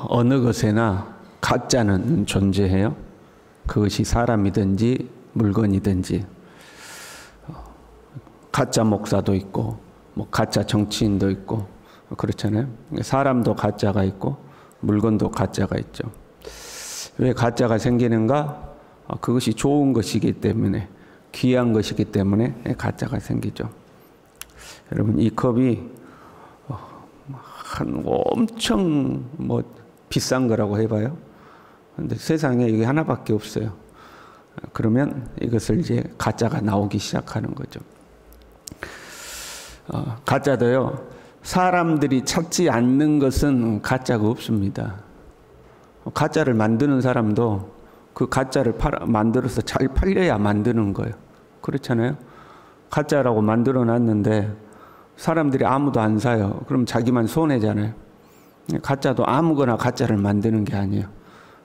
어느 것에나 가짜는 존재해요. 그것이 사람이든지 물건이든지. 가짜 목사도 있고 뭐 가짜 정치인도 있고 그렇잖아요. 사람도 가짜가 있고 물건도 가짜가 있죠. 왜 가짜가 생기는가? 그것이 좋은 것이기 때문에, 귀한 것이기 때문에 가짜가 생기죠. 여러분, 이 컵이 한 엄청 뭐 비싼 거라고 해봐요. 근데 세상에 이게 하나밖에 없어요. 그러면 이것을 이제 가짜가 나오기 시작하는 거죠. 가짜도요, 사람들이 찾지 않는 것은 가짜가 없습니다. 가짜를 만드는 사람도 그 가짜를 만들어서 잘 팔려야 만드는 거예요. 그렇잖아요. 가짜라고 만들어 놨는데 사람들이 아무도 안 사요. 그럼 자기만 손해잖아요. 가짜도 아무거나 가짜를 만드는 게 아니에요.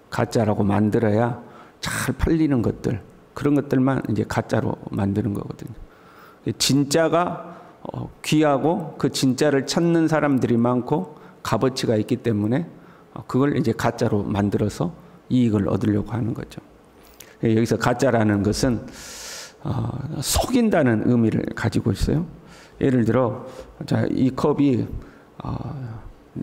가짜라고 만들어야 잘 팔리는 것들, 그런 것들만 이제 가짜로 만드는 거거든요. 진짜가 귀하고 그 진짜를 찾는 사람들이 많고 값어치가 있기 때문에 그걸 이제 가짜로 만들어서 이익을 얻으려고 하는 거죠. 여기서 가짜라는 것은 속인다는 의미를 가지고 있어요. 예를 들어, 자, 이 컵이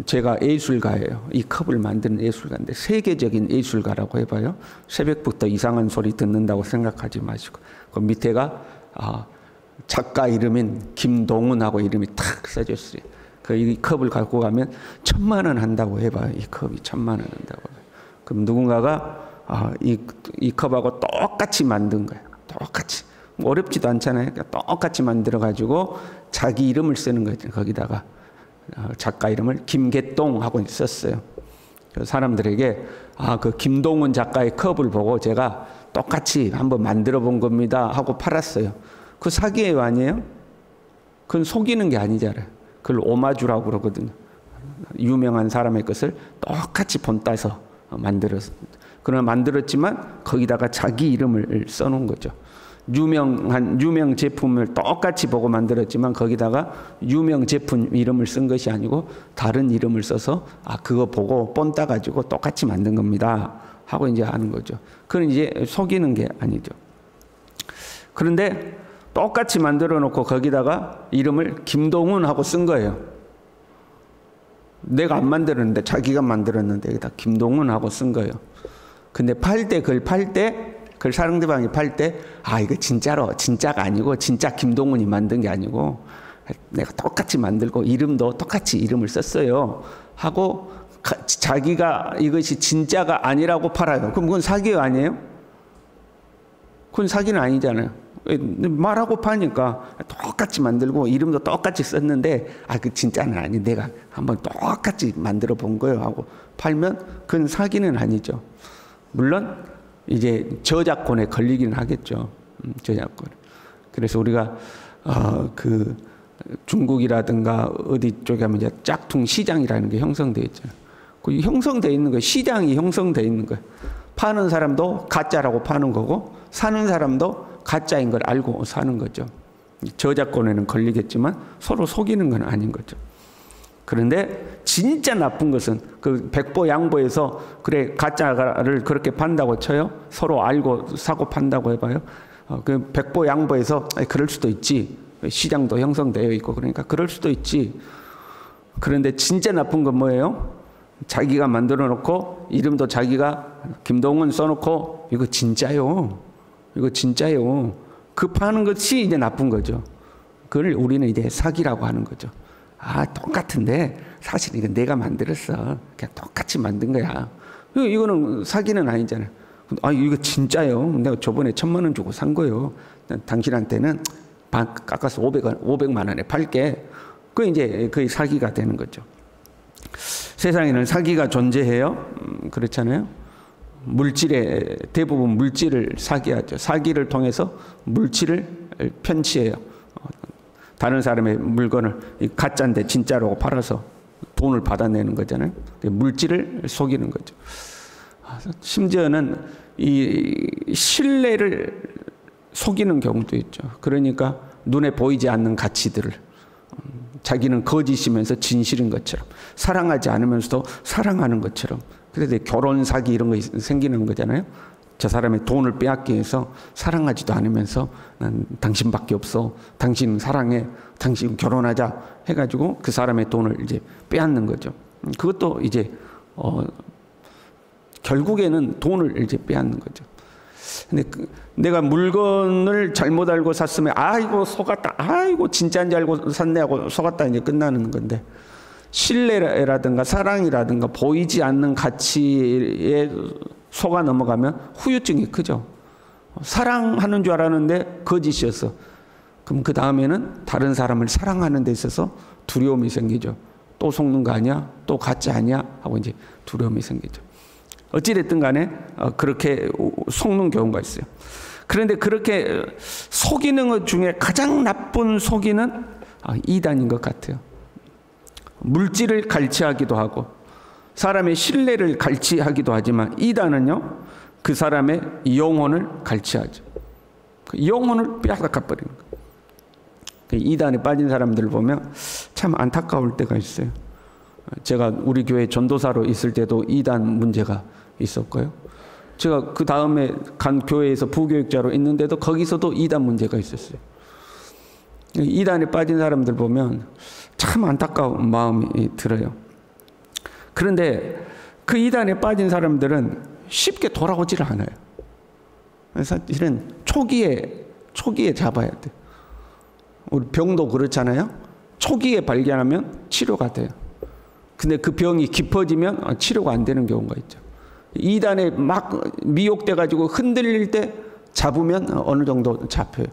제가 예술가예요. 이 컵을 만드는 예술가인데 세계적인 예술가라고 해봐요. 새벽부터 이상한 소리 듣는다고 생각하지 마시고, 그 밑에가 작가 이름인 김동훈하고 이름이 탁 써져 있어요. 이 컵을 갖고 가면 1000만 원 한다고 해봐요. 이 컵이 1000만 원 한다고. 그럼 누군가가 이 컵하고 똑같이 만든 거예요. 똑같이. 어렵지도 않잖아요. 똑같이 만들어가지고 자기 이름을 쓰는 거죠. 거기다가 작가 이름을 김개똥하고 썼어요. 사람들에게 그 김동훈 작가의 컵을 보고 제가 똑같이 한번 만들어 본 겁니다 하고 팔았어요. 그 사기예요, 아니에요? 그건 속이는 게 아니잖아요. 그걸 오마주라고 그러거든요. 유명한 사람의 것을 똑같이 본따서 그러나 만들었지만 거기다가 자기 이름을 써놓은 거죠. 유명 제품을 똑같이 보고 만들었지만 거기다가 유명 제품 이름을 쓴 것이 아니고 다른 이름을 써서 그거 보고 본따 가지고 똑같이 만든 겁니다 하고 이제 하는 거죠. 그건 이제 속이는 게 아니죠. 그런데 똑같이 만들어 놓고 거기다가 이름을 김동훈 하고 쓴 거예요. 내가 안 만들었는데 자기가 만들었는데 여기다 김동훈 하고 쓴 거예요. 근데 그걸 상대방이 팔 때 이거 진짜가 아니고 진짜 김동훈이 만든 게 아니고 내가 똑같이 만들고 이름도 똑같이 이름을 썼어요 하고 자기가 이것이 진짜가 아니라고 팔아요. 그럼 그건 사기요, 아니에요? 그건 사기는 아니잖아요. 말하고 파니까 똑같이 만들고 이름도 똑같이 썼는데 그 진짜는 아니, 내가 한번 똑같이 만들어 본 거예요 하고 팔면 그건 사기는 아니죠. 물론 이제 저작권에 걸리기는 하겠죠. 저작권. 그래서 우리가 그 중국이라든가 어디 쪽에 하면 이제 짝퉁 시장이라는 게 형성되어 있잖아요. 그 형성되어 있는 거예요. 시장이 형성되어 있는 거예요. 파는 사람도 가짜라고 파는 거고 사는 사람도 가짜인 걸 알고 사는 거죠. 저작권에는 걸리겠지만 서로 속이는 건 아닌 거죠. 그런데 진짜 나쁜 것은 그 백보양보에서 그래 가짜를 그렇게 판다고 쳐요. 서로 알고 사고 판다고 해봐요. 그 백보양보에서 그럴 수도 있지. 시장도 형성되어 있고 그러니까 그럴 수도 있지. 그런데 진짜 나쁜 건 뭐예요? 자기가 만들어 놓고 이름도 자기가 김동훈 써놓고 이거 진짜요. 그 파는 것이 이제 나쁜 거죠. 그걸 우리는 이제 사기라고 하는 거죠. 똑같은데 사실 이건 내가 만들었어. 그냥 똑같이 만든 거야. 이거는 사기는 아니잖아요. 이거 진짜요. 내가 저번에 1000만 원 주고 산 거예요. 당신한테는 반 깎아서 500만 원에 팔게. 그 이제 거의 사기가 되는 거죠. 세상에는 사기가 존재해요. 그렇잖아요. 대부분 물질을 사기하죠. 사기를 통해서 물질을 편취해요. 다른 사람의 물건을 가짜인데 진짜라고 팔아서 돈을 받아내는 거잖아요. 물질을 속이는 거죠. 심지어는 이 신뢰를 속이는 경우도 있죠. 그러니까 눈에 보이지 않는 가치들을 자기는 거짓이면서 진실인 것처럼, 사랑하지 않으면서도 사랑하는 것처럼. 그래서 결혼 사기 이런 거 생기는 거잖아요. 저 사람의 돈을 빼앗기 위해서 사랑하지도 않으면서 난 당신밖에 없어, 당신 사랑해, 당신 결혼하자 해가지고 그 사람의 돈을 이제 빼앗는 거죠. 그것도 이제 결국에는 돈을 이제 빼앗는 거죠. 근데 내가 물건을 잘못 알고 샀으면 아이고 속았다, 아이고 진짜인지 알고 샀네 하고 속았다 이제 끝나는 건데, 신뢰라든가 사랑이라든가 보이지 않는 가치에 속아 넘어가면 후유증이 크죠. 사랑하는 줄 알았는데 거짓이었어. 그럼 그 다음에는 다른 사람을 사랑하는 데 있어서 두려움이 생기죠. 또 속는 거 아니야? 또 가짜 아니야? 하고 이제 두려움이 생기죠. 어찌됐든 간에 그렇게 속는 경우가 있어요. 그런데 그렇게 속이는 것 중에 가장 나쁜 속이는 이단인 것 같아요. 물질을 갈취하기도 하고 사람의 신뢰를 갈취하기도 하지만, 이단은요 그 사람의 영혼을 갈취하죠. 그 영혼을 빼앗아 버리는 거예요. 이단에 빠진 사람들을 보면 참 안타까울 때가 있어요. 제가 우리 교회 전도사로 있을 때도 이단 문제가 있었고요. 제가 그 다음에 간 교회에서 부교육자로 있는데도 거기서도 이단 문제가 있었어요. 이단에 빠진 사람들 보면 참 안타까운 마음이 들어요. 그런데 그 이단에 빠진 사람들은 쉽게 돌아오지를 않아요. 사실은 초기에 잡아야 돼요. 우리 병도 그렇잖아요. 초기에 발견하면 치료가 돼요. 근데 그 병이 깊어지면 치료가 안 되는 경우가 있죠. 이단에 막 미혹돼 가지고 흔들릴 때 잡으면 어느 정도 잡혀요.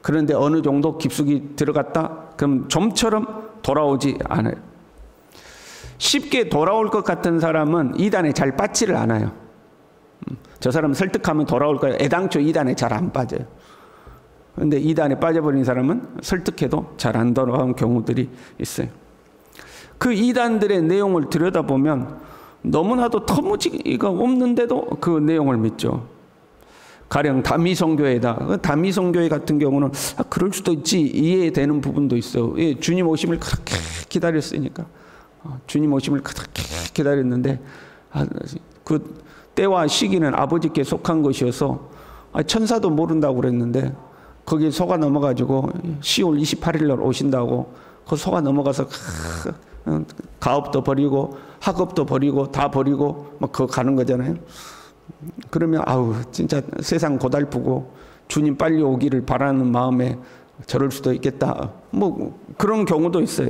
그런데 어느 정도 깊숙이 들어갔다 그럼 좀처럼 돌아오지 않아요. 쉽게 돌아올 것 같은 사람은 이단에 잘 빠지를 않아요. 저 사람 설득하면 돌아올 거예요. 애당초 이단에 잘 안 빠져요. 그런데 이단에 빠져버린 사람은 설득해도 잘 안 돌아온 경우들이 있어요. 그 이단들의 내용을 들여다보면 너무나도 터무지가 없는데도 그 내용을 믿죠. 가령 다미성교회다. 다미성교회 같은 경우는 그럴 수도 있지, 이해되는 부분도 있어요. 예, 주님 오심을 그렇게 기다렸으니까. 주님 오심을 그렇게 기다렸는데 그 때와 시기는 아버지께 속한 것이어서 천사도 모른다고 그랬는데 거기에 속아 넘어가지고 10월 28일 날 오신다고 그 속아 넘어가서 가업도 버리고 학업도 버리고 다 버리고 막 그거 가는 거잖아요. 그러면 아우 진짜 세상 고달프고 주님 빨리 오기를 바라는 마음에 저럴 수도 있겠다. 뭐 그런 경우도 있어요.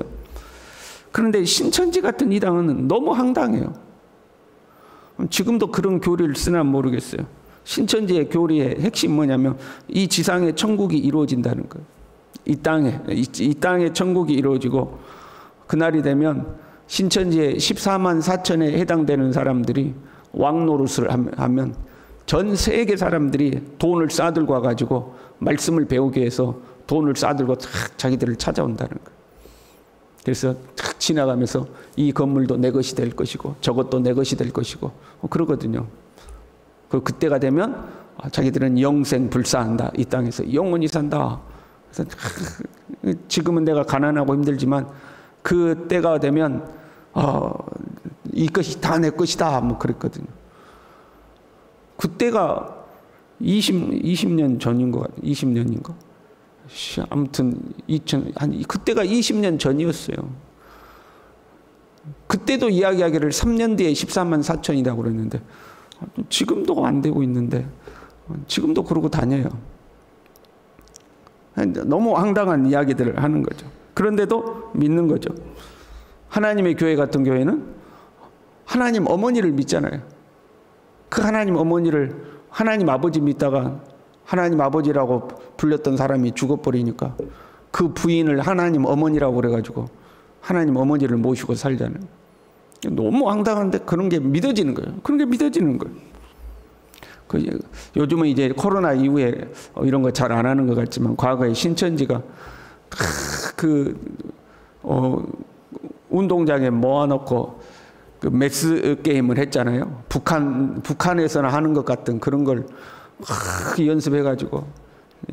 그런데 신천지 같은 이단은 너무 황당해요. 지금도 그런 교리를 쓰나 모르겠어요. 신천지의 교리의 핵심 뭐냐면 이 지상에 천국이 이루어진다는 거예요. 이 땅에 천국이 이루어지고 그날이 되면 신천지의 14만 4천에 해당되는 사람들이 왕노릇을 하면 전 세계 사람들이 돈을 싸들고 와가지고 말씀을 배우기 위해서 돈을 싸들고 자기들을 찾아온다는 거예요. 그래서 탁 지나가면서 이 건물도 내 것이 될 것이고 저것도 내 것이 될 것이고 그러거든요. 그때가 되면 자기들은 영생 불사한다. 이 땅에서 영원히 산다. 그래서 지금은 내가 가난하고 힘들지만 그 때가 되면 이것이 다 내 것이다. 뭐 그랬거든요. 그때가 20년 전인 것 같아요. 20년인가? 아무튼 그때가 20년 전이었어요. 그때도 이야기하기를 3년 뒤에 14만 4천이라고 그랬는데 지금도 안 되고 있는데 지금도 그러고 다녀요. 너무 황당한 이야기들을 하는 거죠. 그런데도 믿는 거죠. 하나님의 교회 같은 교회는 하나님 어머니를 믿잖아요. 그 하나님 어머니를 하나님 아버지 믿다가 하나님 아버지라고 불렸던 사람이 죽어버리니까 그 부인을 하나님 어머니라고 그래가지고 하나님 어머니를 모시고 살잖아요. 너무 황당한데 그런 게 믿어지는 거예요. 그런 게 믿어지는 거예요. 요즘은 이제 코로나 이후에 이런 거 잘 안 하는 것 같지만 과거에 신천지가 운동장에 모아놓고 그 매스 게임을 했잖아요. 북한에서나 하는 것 같은 그런 걸 연습해가지고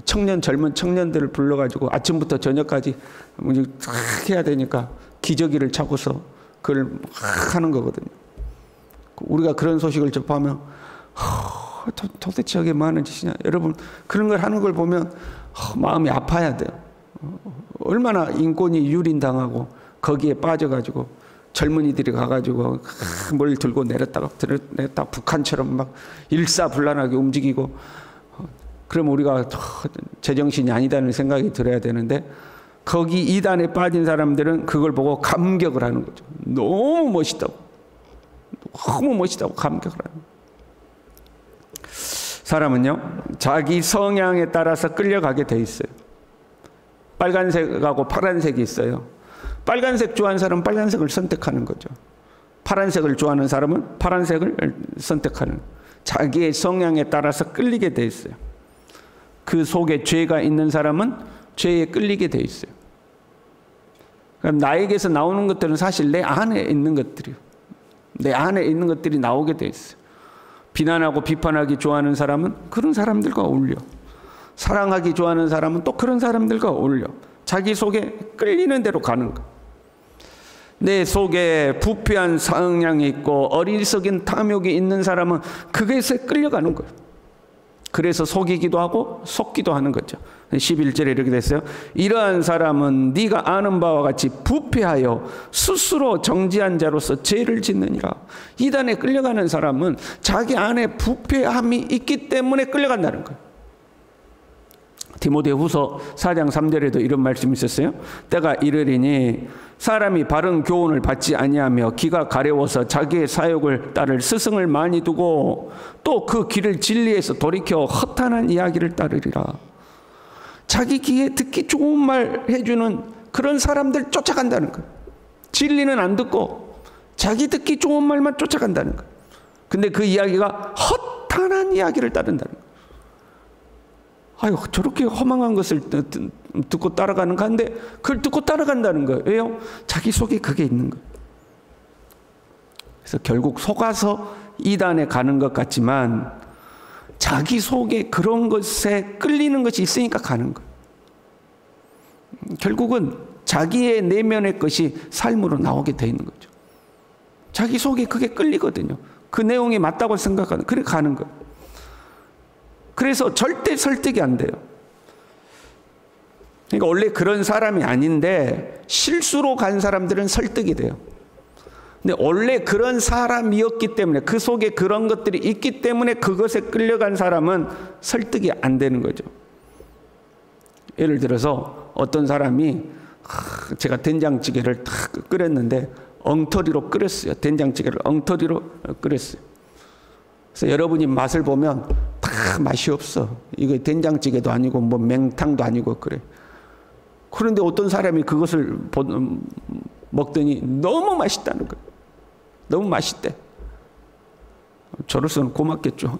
젊은 청년들을 불러가지고 아침부터 저녁까지 탁 해야 되니까 기저귀를 차고서 그걸 막 하는 거거든요. 우리가 그런 소식을 접하면 도대체 저게 뭐 하는 짓이냐. 여러분, 그런 걸 하는 걸 보면 마음이 아파야 돼요. 얼마나 인권이 유린당하고 거기에 빠져가지고 젊은이들이 가가지고 뭘 들고 내렸다가 북한처럼 막 일사불란하게 움직이고, 그럼 우리가 제정신이 아니다는 생각이 들어야 되는데, 거기 이단에 빠진 사람들은 그걸 보고 감격을 하는 거죠. 너무 멋있다고 감격을 하는 거예요. 사람은요, 자기 성향에 따라서 끌려가게 돼 있어요. 빨간색하고 파란색이 있어요. 빨간색 좋아하는 사람은 빨간색을 선택하는 거죠. 파란색을 좋아하는 사람은 파란색을 선택하는, 자기의 성향에 따라서 끌리게 돼 있어요. 그 속에 죄가 있는 사람은 죄에 끌리게 돼 있어요. 그럼 나에게서 나오는 것들은 사실 내 안에 있는 것들이에요. 내 안에 있는 것들이 나오게 돼 있어요. 비난하고 비판하기 좋아하는 사람은 그런 사람들과 어울려. 사랑하기 좋아하는 사람은 또 그런 사람들과 어울려. 자기 속에 끌리는 대로 가는 거. 내 속에 부패한 성향이 있고 어리석은 탐욕이 있는 사람은 그것에 끌려가는 거예요. 그래서 속이기도 하고 속기도 하는 거죠. 11절에 이렇게 됐어요. 이러한 사람은 네가 아는 바와 같이 부패하여 스스로 정죄한 자로서 죄를 짓느니라. 이단에 끌려가는 사람은 자기 안에 부패함이 있기 때문에 끌려간다는 거예요. 디모데후서 4장 3절에도 이런 말씀이 있었어요. 때가 이르리니 사람이 바른 교훈을 받지 아니하며 귀가 가려워서 자기의 사욕을 따를 스승을 많이 두고 또 그 귀를 진리에서 돌이켜 허탄한 이야기를 따르리라. 자기 귀에 듣기 좋은 말 해주는 그런 사람들 쫓아간다는 거예요. 진리는 안 듣고 자기 듣기 좋은 말만 쫓아간다는 거예요. 근데 그 이야기가 허탄한 이야기를 따른다는 거예요. 아유, 저렇게 허망한 것을 듣고 따라가는 건데 그걸 듣고 따라간다는 거예요. 왜요? 자기 속에 그게 있는 거예요. 그래서 결국 속아서 이단에 가는 것 같지만 자기 속에 그런 것에 끌리는 것이 있으니까 가는 거예요. 결국은 자기의 내면의 것이 삶으로 나오게 돼 있는 거죠. 자기 속에 그게 끌리거든요. 그 내용이 맞다고 생각하는, 그래 가는 거예요. 그래서 절대 설득이 안 돼요. 그러니까 원래 그런 사람이 아닌데 실수로 간 사람들은 설득이 돼요. 근데 원래 그런 사람이었기 때문에, 그 속에 그런 것들이 있기 때문에 그것에 끌려간 사람은 설득이 안 되는 거죠. 예를 들어서 어떤 사람이 제가 된장찌개를 탁 끓였는데 엉터리로 끓였어요. 된장찌개를 엉터리로 끓였어요. 그래서 여러분이 맛을 보면 다 맛이 없어. 이거 된장찌개도 아니고 뭐 맹탕도 아니고 그래. 그런데 어떤 사람이 그것을 먹더니 너무 맛있다는 거예요. 너무 맛있대. 저로서는 고맙겠죠.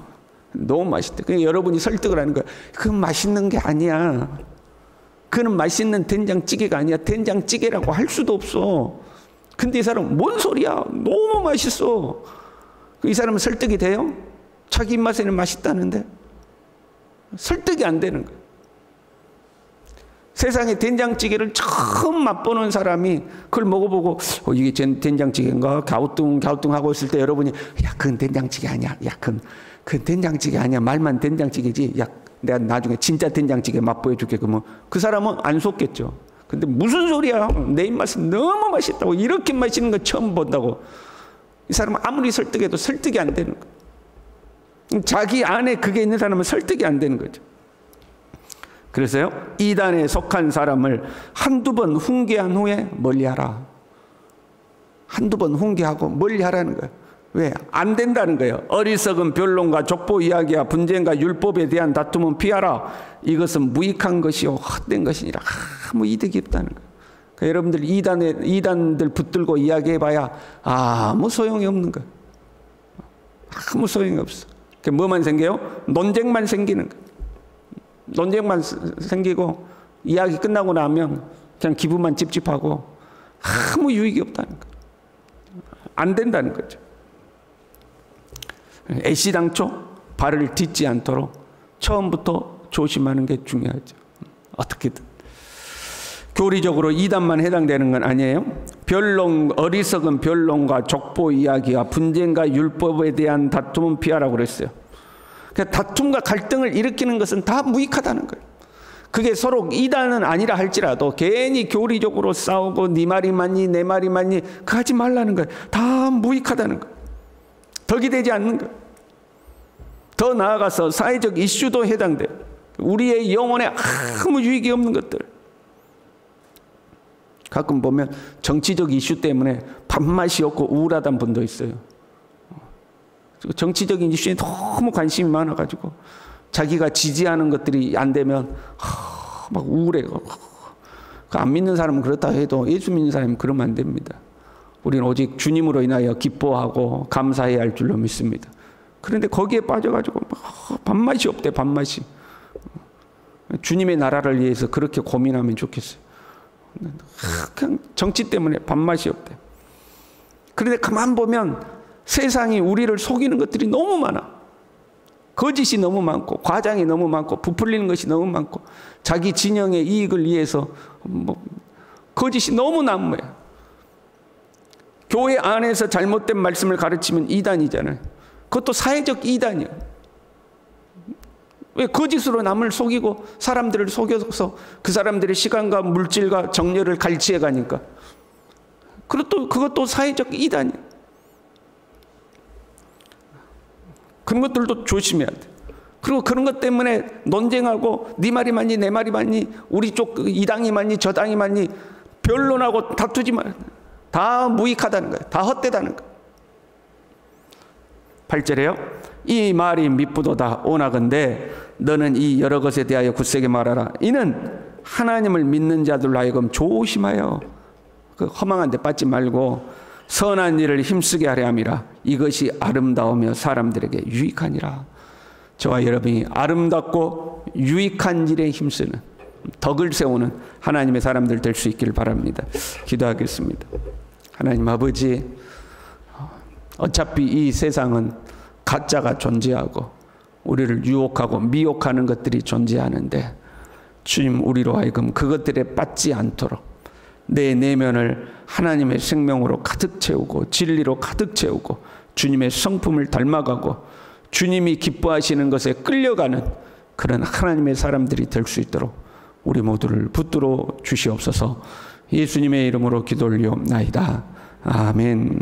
너무 맛있대. 그러니까 여러분이 설득을 하는 거예요. 그건 맛있는 게 아니야. 그는 맛있는 된장찌개가 아니야. 된장찌개라고 할 수도 없어. 근데 이 사람은 뭔 소리야. 너무 맛있어. 이 사람은 설득이 돼요? 자기 입맛에는 맛있다는데 설득이 안 되는 거예요. 세상에 된장찌개를 처음 맛보는 사람이 그걸 먹어보고 이게 된장찌개인가 갸우뚱하고 있을 때 여러분이 야 그건 된장찌개 아니야. 야 그건 된장찌개 아니야. 말만 된장찌개지. 야 내가 나중에 진짜 된장찌개 맛보여줄게. 그러면 그 사람은 안 속겠죠. 근데 무슨 소리야. 내 입맛은 너무 맛있다고. 이렇게 맛있는 거 처음 본다고. 이 사람은 아무리 설득해도 설득이 안 되는 거예요. 자기 안에 그게 있는 사람은 설득이 안 되는 거죠. 그래서요, 이단에 속한 사람을 한두 번 훈계한 후에 멀리하라. 한두 번 훈계하고 멀리하라는 거예요. 왜? 안 된다는 거예요. 어리석은 변론과 족보 이야기와 분쟁과 율법에 대한 다툼은 피하라. 이것은 무익한 것이요 헛된 것이니라. 아무 이득이 없다는 거예요. 그러니까 여러분들 이단들 붙들고 이야기해봐야 아무 소용이 없는 거예요. 아무 소용이 없어. 뭐만 생겨요? 논쟁만 생기는 거예요. 논쟁만 생기고 이야기 끝나고 나면 그냥 기분만 찝찝하고 아무 유익이 없다는 거예요. 안 된다는 거죠. 애시당초 발을 딛지 않도록 처음부터 조심하는 게 중요하죠. 어떻게든. 교리적으로 이단만 해당되는 건 아니에요. 변론, 어리석은 변론과 족보 이야기와 분쟁과 율법에 대한 다툼은 피하라고 그랬어요. 그러니까 다툼과 갈등을 일으키는 것은 다 무익하다는 거예요. 그게 서로 이단은 아니라 할지라도 괜히 교리적으로 싸우고 네 말이 맞니 내 말이 맞니 그거 하지 말라는 거예요. 다 무익하다는 거예요. 덕이 되지 않는 거예요. 더 나아가서 사회적 이슈도 해당돼요. 우리의 영혼에 아무 유익이 없는 것들. 가끔 보면 정치적 이슈 때문에 밥맛이 없고 우울하다는 분도 있어요. 정치적인 이슈에 너무 관심이 많아가지고 자기가 지지하는 것들이 안 되면 막 우울해요. 안 믿는 사람은 그렇다 해도 예수 믿는 사람은 그러면 안 됩니다. 우리는 오직 주님으로 인하여 기뻐하고 감사해야 할 줄로 믿습니다. 그런데 거기에 빠져가지고 밥맛이 없대. 밥맛이. 주님의 나라를 위해서 그렇게 고민하면 좋겠어요. 그냥 정치 때문에 밥맛이 없대. 그런데 가만 보면 세상이 우리를 속이는 것들이 너무 많아. 거짓이 너무 많고 과장이 너무 많고 부풀리는 것이 너무 많고 자기 진영의 이익을 위해서 거짓이 너무 난무해. 교회 안에서 잘못된 말씀을 가르치면 이단이잖아요. 그것도 사회적 이단이에요. 왜 거짓으로 남을 속이고 사람들을 속여서 그 사람들의 시간과 물질과 정열을 갈취해 가니까. 그것도 사회적 이단이에요. 그런 것들도 조심해야 돼. 그리고 그런 것 때문에 논쟁하고 네 말이 맞니 내 말이 맞니 우리 쪽 이 당이 맞니 저 당이 맞니 변론하고 다투지 마. 다 무익하다는 거예요. 다 헛되다는 거예요. 8절에요. 이 말이 미쁘도다 오나건대 너는 이 여러 것에 대하여 굳세게 말하라. 이는 하나님을 믿는 자들로 하여금 조심하여 그 허망한 데 빠지지 말고 선한 일을 힘쓰게 하려 함이라. 이것이 아름다우며 사람들에게 유익하니라. 저와 여러분이 아름답고 유익한 일에 힘쓰는 덕을 세우는 하나님의 사람들 될 수 있기를 바랍니다. 기도하겠습니다. 하나님 아버지, 어차피 이 세상은 가짜가 존재하고 우리를 유혹하고 미혹하는 것들이 존재하는데 주님 우리로 하여금 그것들에 빠지지 않도록 내 내면을 하나님의 생명으로 가득 채우고 진리로 가득 채우고 주님의 성품을 닮아가고 주님이 기뻐하시는 것에 끌려가는 그런 하나님의 사람들이 될 수 있도록 우리 모두를 붙들어 주시옵소서. 예수님의 이름으로 기도 올리옵나이다. 아멘.